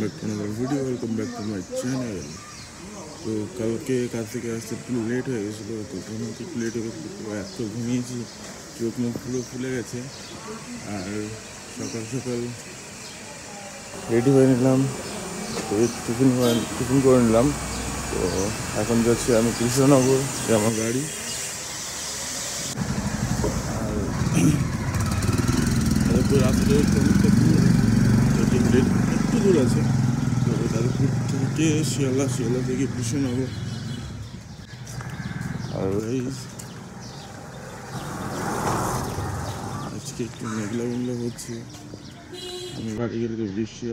back to another video. Welcome back to my channel. তো কালকে কাজ থেকে আসতে একটু লেট হয়ে গেছিলো, তো ঘুমোতে একটু লেট হয়ে গেছিলো, তো এত ঘুমিয়েছি চোখ মুখ পুরো ফুলে গেছে। আর সকাল সকাল রেডি হয়ে নিলাম, তো টিফিন করে নিলাম। তো এখন যাচ্ছি আমি কৃষ্ণনগর, যে আমার গাড়ি। আর রাস্তা একটু দূর আছে, তো তারপর থেকে শিয়ালদা থেকে কৃষ্ণনগর। আর আজকে একটু মেঘলা হচ্ছে, আমি বাড়ি গেলে তো বৃষ্টি।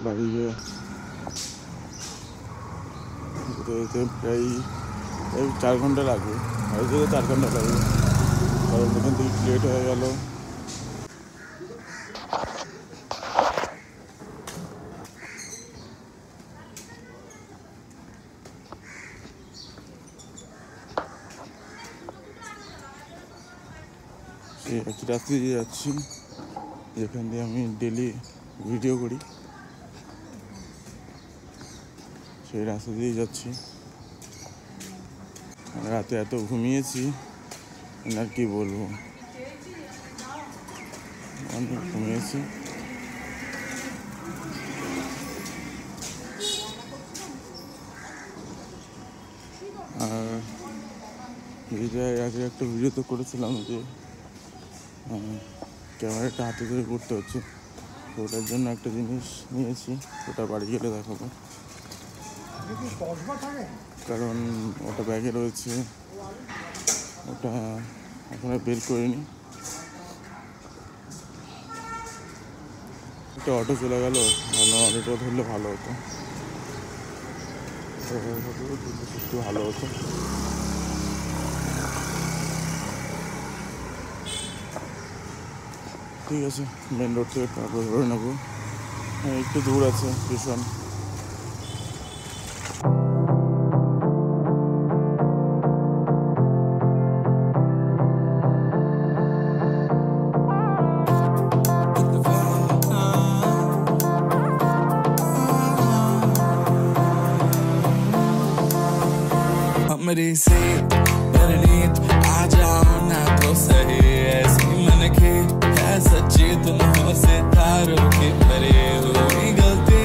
বাড়ি গিয়ে প্রায় 4 ঘন্টা লাগবে, 4 ঘন্টা লাগবে, কারণ ওখান থেকে লেট হয়ে গেল। সেই একই রাস্তা দিয়ে যাচ্ছি, যেখান দিয়ে আমি ডেলি ভিডিও করি, সেই রাস্তা দিয়ে যাচ্ছি। রাতে এত ঘুমিয়েছি, আর কি বলবো, অনেক ঘুমিয়েছি। আর আগে একটা ভিডিও তো করেছিলাম যে ক্যামেরাটা হাতে ধরে করতে হচ্ছে, তো ওটার জন্য একটা জিনিস নিয়েছি, ওটা বাড়ি গেলে দেখাবো, কারণ ওটা ব্যাগে রয়েছে, ওটা এখন বের করিনি। একটা অটো চলে গেল, অটোটা ধরলে ভালো হতো, একটু ভালো হতো। ঠিক আছে, মেন রোড থেকে তারপর ধরে নেবো, একটু দূর আছে ভীষণ। मेरी से परनीत आ जाओ ना तो सही, ऐसी मन की है सच्ची तुम से तारों की परे हुई गलती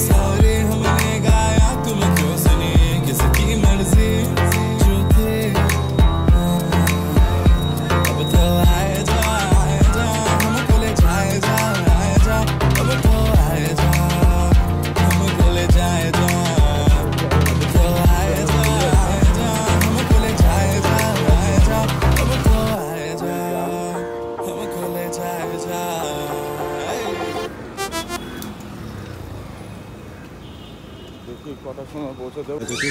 सारी हमने गाया, तुम क्यों सुनी किसकी मर्जी जो थी। अब तो आए जा हमको ले जाए जा, अब तो आए जा हमको ले जाए जा। দেখি কটার সময় পৌঁছে দেবো, দেখি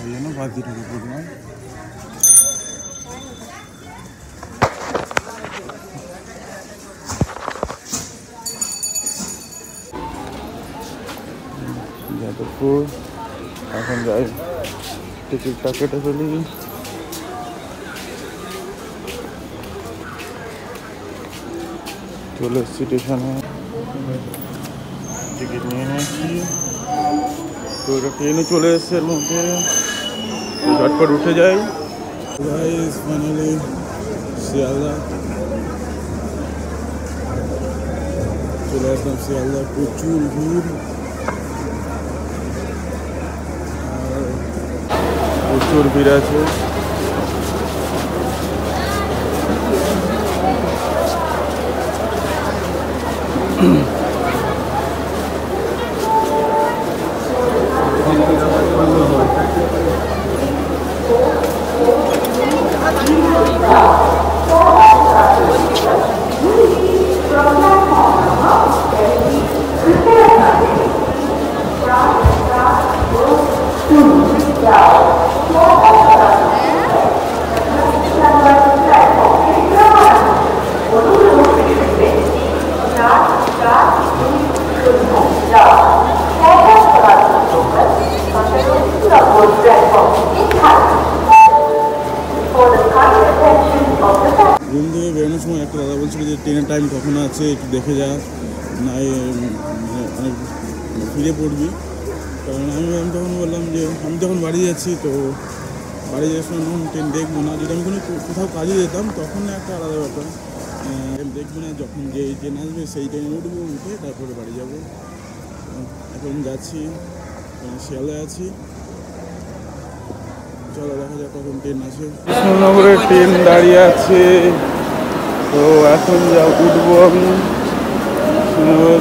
এই জন্য বাদ দিয়ে ঢুকে পড়লাম। যাদবপুর এখন যাই, টিকিটটা কেটে ফেলি। চলে এসছি স্টেশনে, টিকিট নিয়ে নিয়েছি, তো ওটা ট্রেনে চলে এসছে, এর মধ্যে ঝটপট উঠে যাই। ফাইনালি শিয়ালদা চলে আসলাম। শিয়ালদা প্রচুর ভিড়, আর প্রচুর ভিড় আছে। Yeah. রুম থেকে বেরোনোর সময় একটা দাদা বলছিল যে ট্রেনের টাইম কখন আছে একটু দেখে যা, না অনেক ফিরে পড়বি। কারণ আমি তখন বললাম যে আমি যখন বাড়ি যাচ্ছি, তো বাড়ি যাওয়ার সময় তখন ট্রেন দেখবো না। যদি আমি কোথাও কাজে যেতাম তখন একটা আলাদা ব্যাপার, দেখবো না, যখন যে ট্রেন আসবে সেই ট্রেনে উঠবো, উঠে তারপরে বাড়ি যাবো। এখন যাচ্ছি, শিয়ালদায় আছি, চলো দেখা যাক কখন ট্রেন আসে। কৃষ্ণনগরে ট্রেন দাঁড়িয়ে আছে, তো এখন যা উঠবো আমি।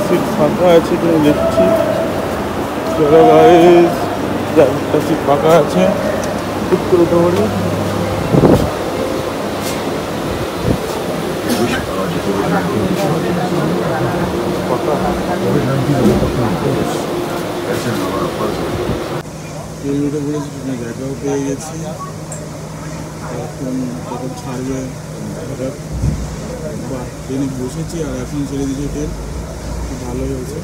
সিট ফাঁকা আছে কিনা দেখছি। চলো গাইস, একটা সিট ফাঁকা আছে, ঠিক করে উঠে পড়ি। ট্রেন উঠে পড়েছি, ট্রেনের জায়গাও পেয়ে গেছি। এখন কখন ছাড়বে দেখা যাক। বা ট্রেনে বসেছি আর এখন ছেড়ে দিয়েছি ট্রেন, খুব ভালো হয়েছে।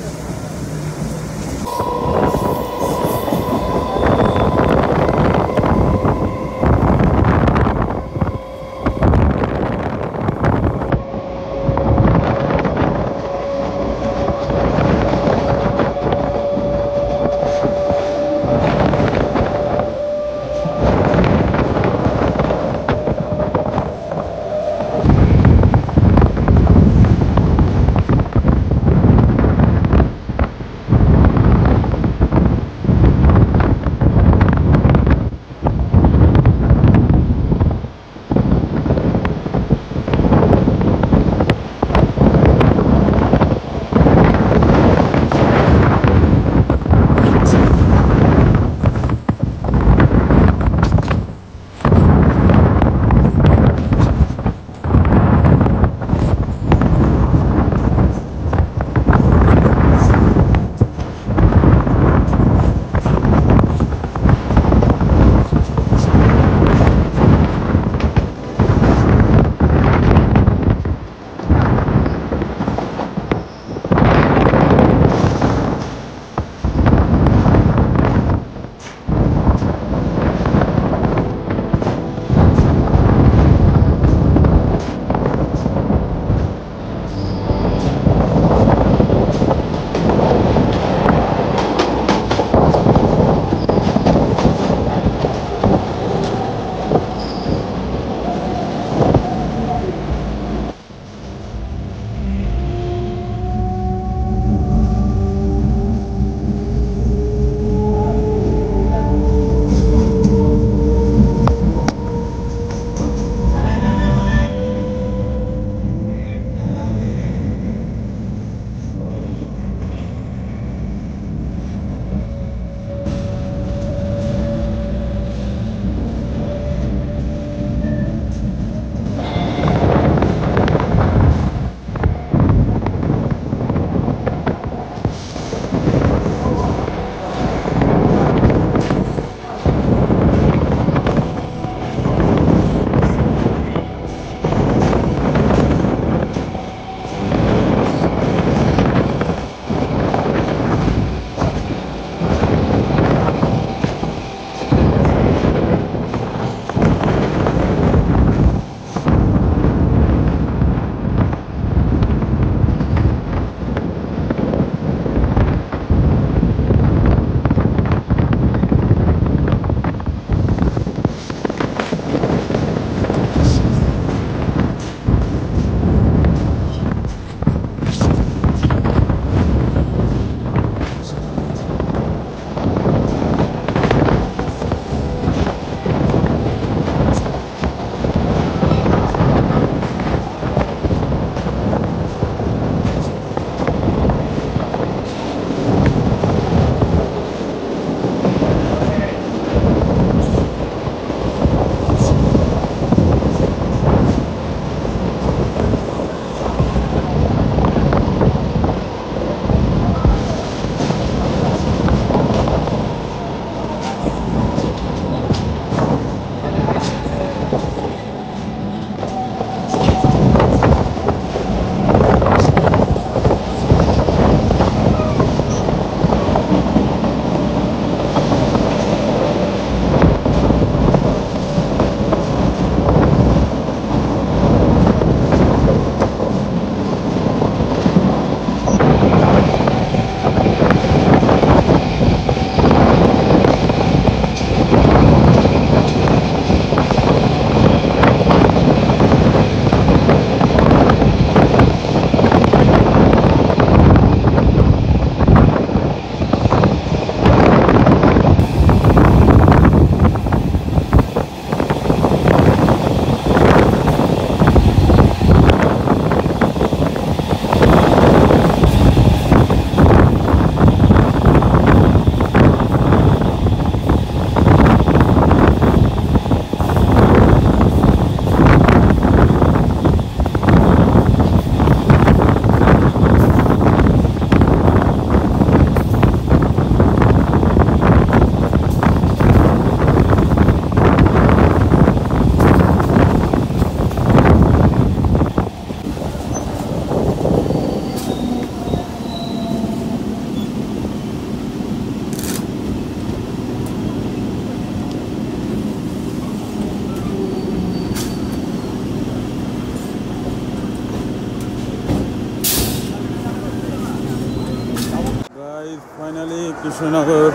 ফাইনালি কৃষ্ণনগর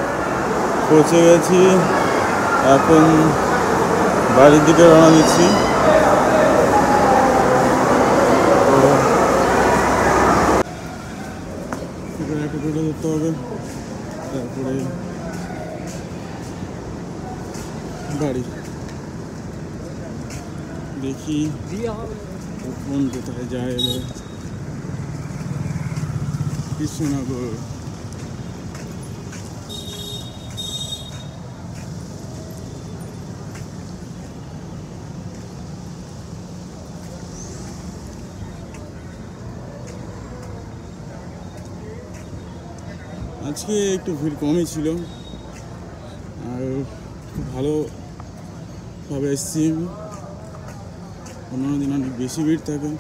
পৌঁছে গেছি, এখন বাড়ির দিকে রওনা দিচ্ছি। তো একটা টোটো ধরতে হবে, তারপরে বাড়ি। দেখি কখন কোথায় যায় এবার। কৃষ্ণনগর আজকে একটু ভিড় কমই ছিল, আর খুব ভালোভাবে এসেছি। অন্যান্য দিন অনেক বেশি ভিড় থাকে।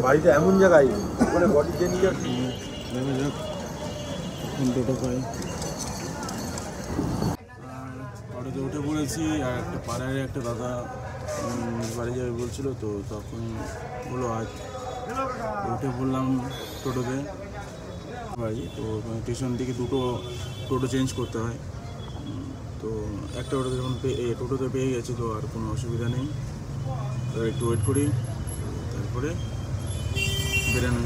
বাড়িটা এমন জায়গায় ওখানে বডি চেঞ্জ দেখা যাক কখন টোটো পাই। আর অটোতে উঠে পড়েছি, আর একটা পাড়ায় একটা দাদা বাড়ি যাবে বলছিল, তো তখন বললো আজ উঠে পড়লাম টোটোতে বাড়ি। তো স্টেশন থেকে দুটো টোটো চেঞ্জ করতে হয়, তো একটা টোটো যখন টোটোতে পেয়ে গেছি, তো আর কোনো অসুবিধা নেই। তো একটু ওয়েট করি, তারপরে বেরানো।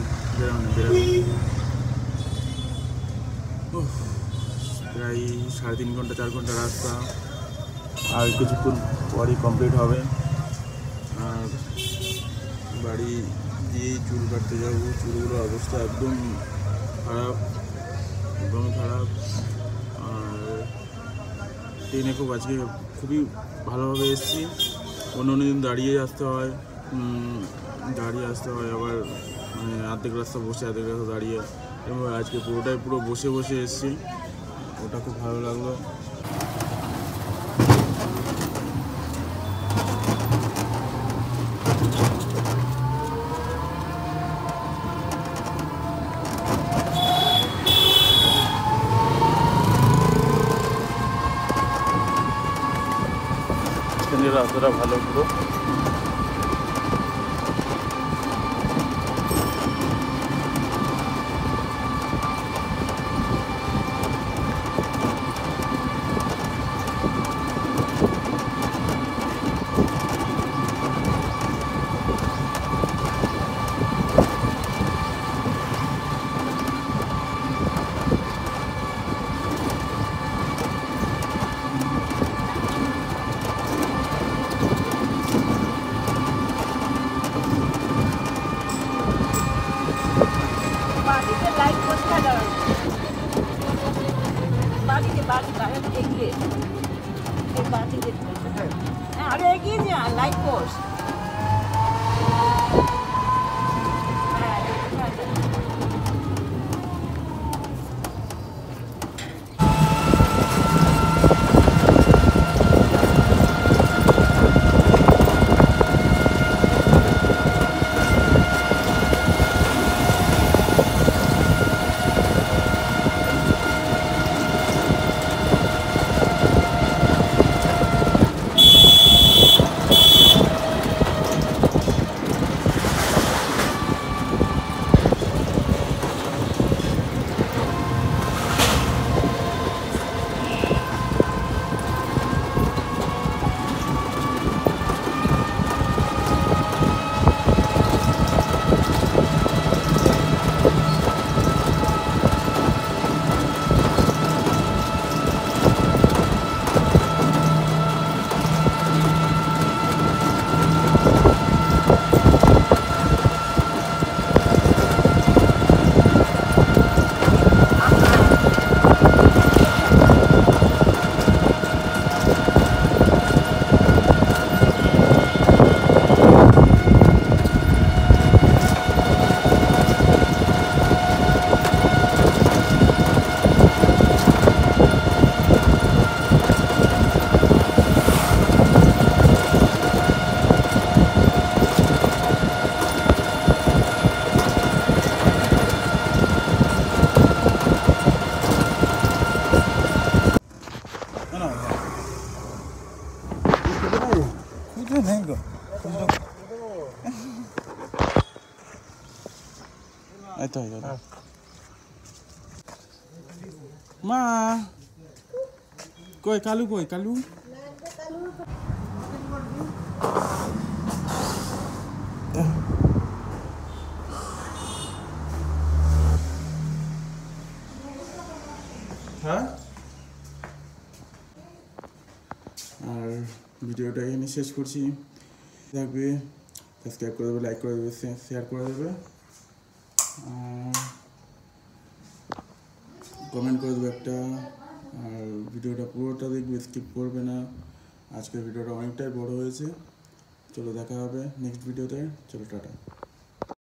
প্রায় 3.5 ঘন্টা 4 ঘন্টা রাস্তা, আর কিছুক্ষণ পরই কমপ্লিট হবে। আর বাড়ি দিয়েই চুল কাটতে যাবো। চুলগুলোর অবস্থা একদম খারাপ। আর ট্রেনে আজকে খুবই ভালোভাবে এসেছি। অন্য দিন দাঁড়িয়ে আসতে হয়, আবার মানে অর্ধেক রাস্তা বসে, অর্ধেক রাস্তা দাঁড়িয়ে। এবং আজকে পুরো বসে এসেছি, ওটা খুব ভালো লাগলো। রাস্তাটা ভালো পুরো। এই তো হয়ে গেল। মা কই কালু, কই কালু? হ্যাঁ, আর ভিডিওটা এখানে শেষ করছি। থাকবে, সাবস্ক্রাইব করে দেবে, লাইক করে দেবে, শেয়ার করে দেবে, আর কমেন্ট করে দেবে একটা। আর ভিডিওটা পুরোটা দেখবে, স্কিপ করবে না। আজকের ভিডিওটা অনেকটাই বড় হয়েছে। চলো দেখা হবে নেক্সট ভিডিওতে। চলো টাটা।